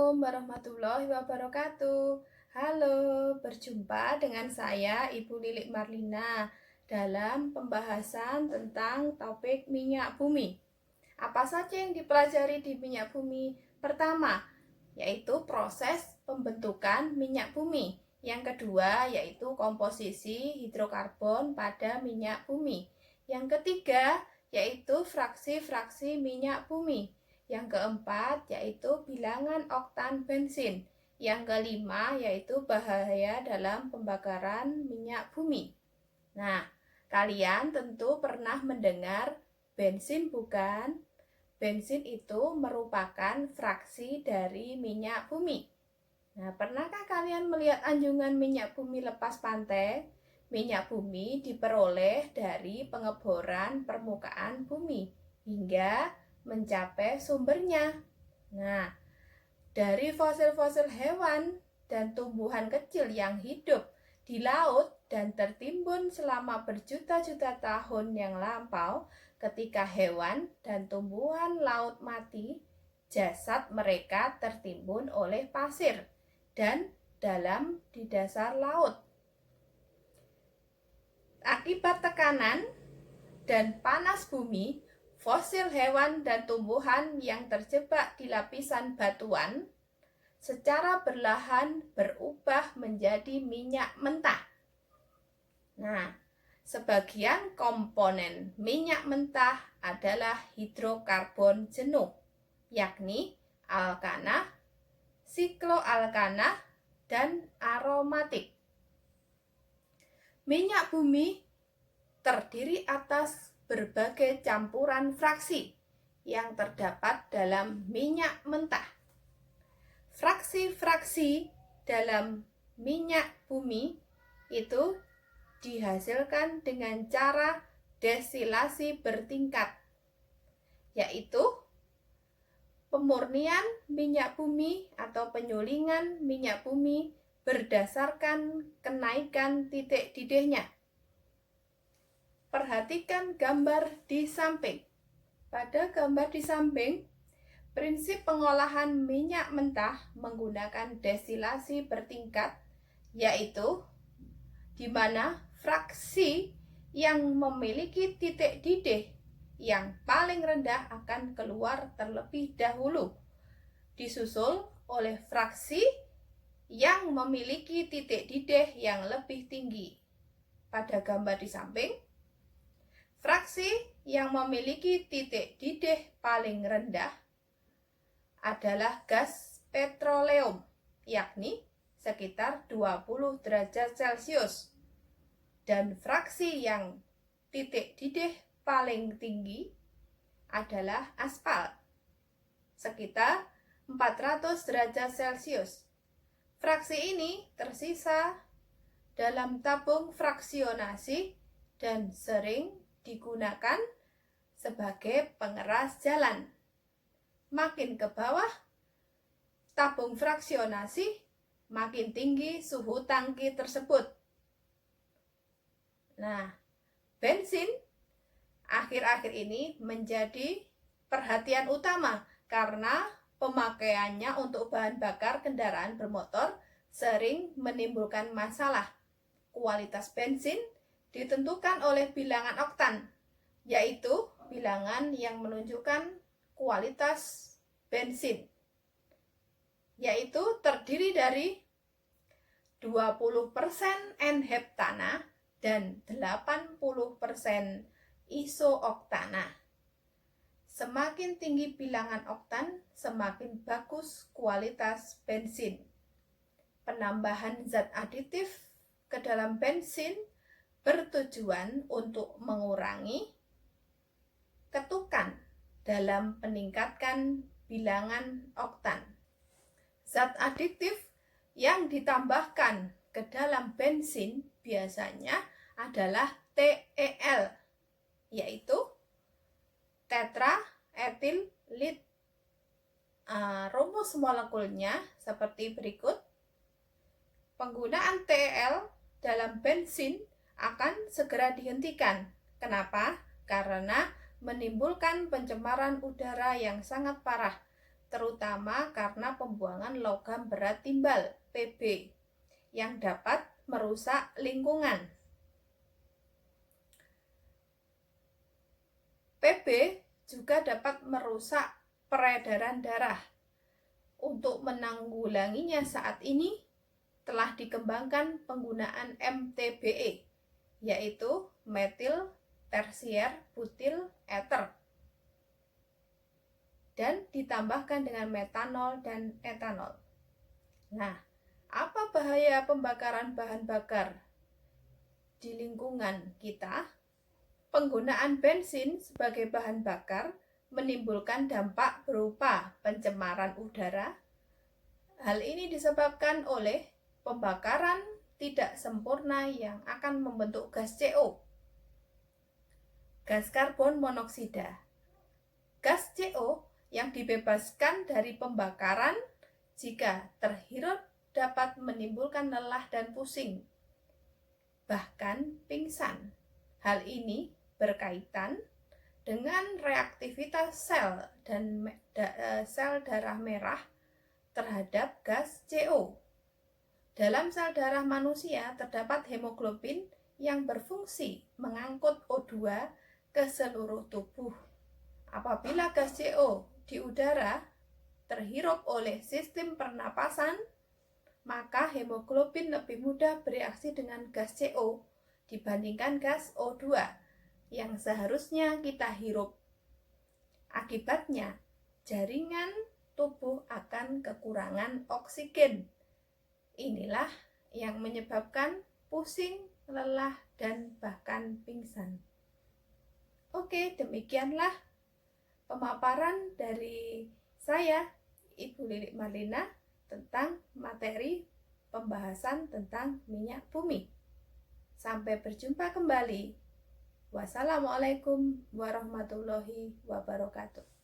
Assalamualaikum warahmatullahi wabarakatuh. Halo, berjumpa dengan saya Ibu Lilik Marlina dalam pembahasan tentang topik minyak bumi. Apa saja yang dipelajari di minyak bumi? Pertama, yaitu proses pembentukan minyak bumi. Yang kedua, yaitu komposisi hidrokarbon pada minyak bumi. Yang ketiga, yaitu fraksi-fraksi minyak bumi. Yang keempat, yaitu bilangan oktan bensin. Yang kelima, yaitu bahaya dalam pembakaran minyak bumi. Nah, kalian tentu pernah mendengar bensin, bukan? Bensin itu merupakan fraksi dari minyak bumi. Nah, pernahkah kalian melihat anjungan minyak bumi lepas pantai? Minyak bumi diperoleh dari pengeboran permukaan bumi hingga mencapai sumbernya. Nah, dari fosil-fosil hewan dan tumbuhan kecil yang hidup di laut dan tertimbun selama berjuta-juta tahun yang lampau, ketika hewan dan tumbuhan laut mati, jasad mereka tertimbun oleh pasir dan dalam di dasar laut. Akibat tekanan dan panas bumi, fosil hewan dan tumbuhan yang terjebak di lapisan batuan secara perlahan berubah menjadi minyak mentah. Nah, sebagian komponen minyak mentah adalah hidrokarbon jenuh, yakni alkana, sikloalkana, dan aromatik. Minyak bumi terdiri atas berbagai campuran fraksi yang terdapat dalam minyak mentah. Fraksi-fraksi dalam minyak bumi itu dihasilkan dengan cara destilasi bertingkat, yaitu pemurnian minyak bumi atau penyulingan minyak bumi berdasarkan kenaikan titik didihnya. Perhatikan gambar di samping. Pada gambar di samping, prinsip pengolahan minyak mentah menggunakan destilasi bertingkat, yaitu di mana fraksi yang memiliki titik didih yang paling rendah akan keluar terlebih dahulu, disusul oleh fraksi yang memiliki titik didih yang lebih tinggi. Pada gambar di samping, fraksi yang memiliki titik didih paling rendah adalah gas petroleum, yakni sekitar 20 derajat Celcius. Dan fraksi yang titik didih paling tinggi adalah aspal, sekitar 400 derajat Celcius. Fraksi ini tersisa dalam tabung fraksionasi dan sering digunakan sebagai pengeras jalan. Makin ke bawah tabung fraksionasi, makin tinggi suhu tangki tersebut. Nah, bensin akhir-akhir ini menjadi perhatian utama karena pemakaiannya untuk bahan bakar kendaraan bermotor sering menimbulkan masalah. Kualitas bensin ditentukan oleh bilangan oktan, yaitu bilangan yang menunjukkan kualitas bensin, yaitu terdiri dari 20% N-heptana dan 80% isooktana. Semakin tinggi bilangan oktan, semakin bagus kualitas bensin. Penambahan zat aditif ke dalam bensin bertujuan untuk mengurangi ketukan dalam meningkatkan bilangan oktan. Zat aditif yang ditambahkan ke dalam bensin biasanya adalah TEL, yaitu tetraetil lead. Rumus molekulnya seperti berikut. Penggunaan TEL dalam bensin akan segera dihentikan. Kenapa? Karena menimbulkan pencemaran udara yang sangat parah. terutama karena pembuangan logam berat timbal (Pb) yang dapat merusak lingkungan. Pb juga dapat merusak peredaran darah. Untuk menanggulanginya saat ini telah dikembangkan penggunaan MTBE, yaitu metil tersier butil ether, dan ditambahkan dengan metanol dan etanol. Nah, apa bahaya pembakaran bahan bakar di lingkungan kita? Penggunaan bensin sebagai bahan bakar menimbulkan dampak berupa pencemaran udara. Hal ini disebabkan oleh pembakaran tidak sempurna yang akan membentuk gas CO, gas karbon monoksida. Gas CO yang dibebaskan dari pembakaran jika terhirup dapat menimbulkan lelah dan pusing, bahkan pingsan. Hal ini berkaitan dengan reaktivitas sel dan sel darah merah terhadap gas CO. Dalam sel darah manusia terdapat hemoglobin yang berfungsi mengangkut O2 ke seluruh tubuh. Apabila gas CO di udara terhirup oleh sistem pernapasan, maka hemoglobin lebih mudah bereaksi dengan gas CO dibandingkan gas O2 yang seharusnya kita hirup. Akibatnya, jaringan tubuh akan kekurangan oksigen. Inilah yang menyebabkan pusing, lelah, dan bahkan pingsan. Oke, demikianlah pemaparan dari saya, Ibu Lilik Marlina, tentang materi pembahasan tentang minyak bumi. Sampai berjumpa kembali. Wassalamualaikum warahmatullahi wabarakatuh.